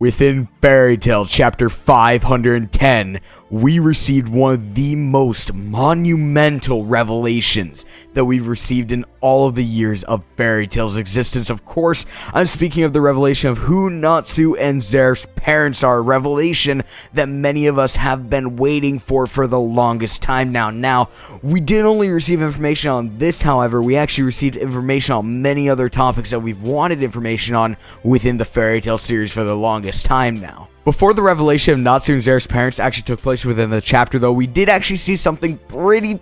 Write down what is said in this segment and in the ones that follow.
Within Fairy Tail Chapter 510, we received one of the most monumental revelations that we've received in all of the years of Fairy Tail's existence. Of course, I'm speaking of the revelation of who Natsu and Zeref's parents are, a revelation that many of us have been waiting for the longest time now. Now, we didn't only receive information on this, however, we actually received information on many other topics that we've wanted information on within the Fairy Tail series for the longest time now. Before the revelation of Natsu and Zeref's parents actually took place within the chapter, though, we did actually see something pretty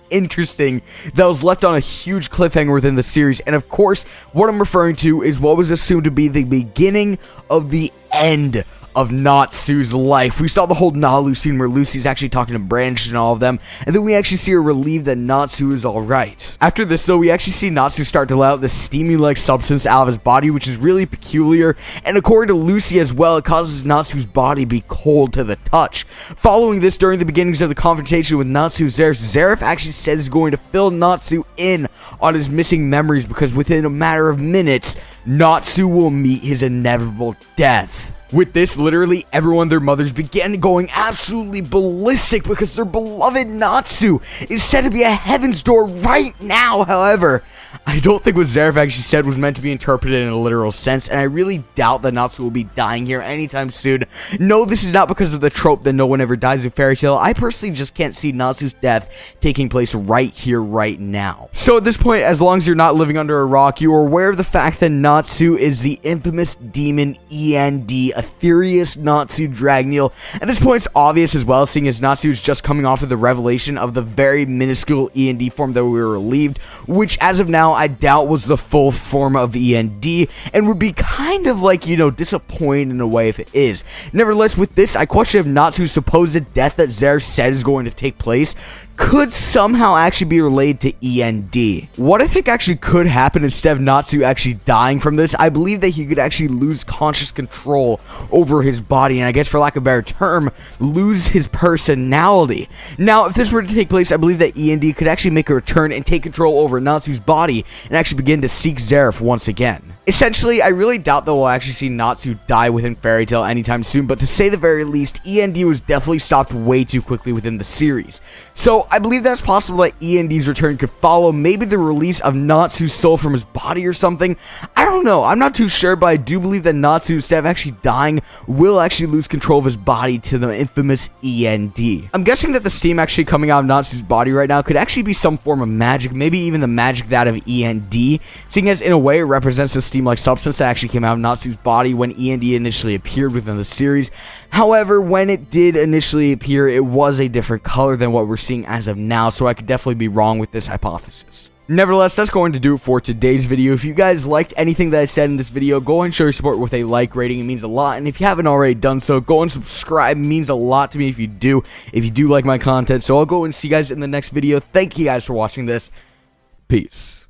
interesting that was left on a huge cliffhanger within the series. And of course, what I'm referring to is what was assumed to be the beginning of the end of Natsu's life. We saw the whole Nalu scene where Lucy's actually talking to Branch and all of them, and then we actually see her relieved that Natsu is alright. After this, though, we actually see Natsu start to let out this steamy-like substance out of his body, which is really peculiar, and according to Lucy as well, it causes Natsu's body to be cold to the touch. Following this, during the beginnings of the confrontation with Natsu Zeref actually says he's going to fill Natsu in on his missing memories, because within a matter of minutes, Natsu will meet his inevitable death. With this, literally everyone and their mothers began going absolutely ballistic because their beloved Natsu is said to be at heaven's door right now. However, I don't think what Zeref actually said was meant to be interpreted in a literal sense, and I really doubt that Natsu will be dying here anytime soon. No, this is not because of the trope that no one ever dies in Fairy Tail. I personally just can't see Natsu's death taking place right here, right now. So at this point, as long as you're not living under a rock, you are aware of the fact that Natsu is the infamous demon END, Aetherius Natsu Dragneel. At this point, it's obvious as well, seeing as Natsu is just coming off of the revelation of the very minuscule END form that we were relieved, which as of now, I doubt was the full form of END, and would be kind of like, disappointing in a way if it is. Nevertheless, with this, I question if Natsu's supposed death that Zeref said is going to take place could somehow actually be related to END. What I think actually could happen instead of Natsu actually dying from this, I believe that he could actually lose conscious control over his body, and I guess for lack of a better term, lose his personality. Now, if this were to take place, I believe that END could actually make a return and take control over Natsu's body and actually begin to seek Zeref once again. Essentially, I really doubt that we'll actually see Natsu die within Fairy Tail anytime soon, but to say the very least, END was definitely stopped way too quickly within the series. So, I believe that's possible that END's return could follow maybe the release of Natsu's soul from his body or something. I don't know, I'm not too sure, but I do believe that Natsu, instead of actually dying, will actually lose control of his body to the infamous END. I'm guessing that the steam actually coming out of Natsu's body right now could actually be some form of magic, maybe even the magic that of END, seeing as in a way it represents the steam-like substance that actually came out of Natsu's body when END initially appeared within the series. However, when it did initially appear, it was a different color than what we're seeing as of now, so I could definitely be wrong with this hypothesis. Nevertheless, that's going to do it for today's video. If you guys liked anything that I said in this video, go and show your support with a like rating. It means a lot. And if you haven't already done so, go and subscribe. It means a lot to me if you do like my content. So I'll go and see you guys in the next video. Thank you guys for watching this. Peace.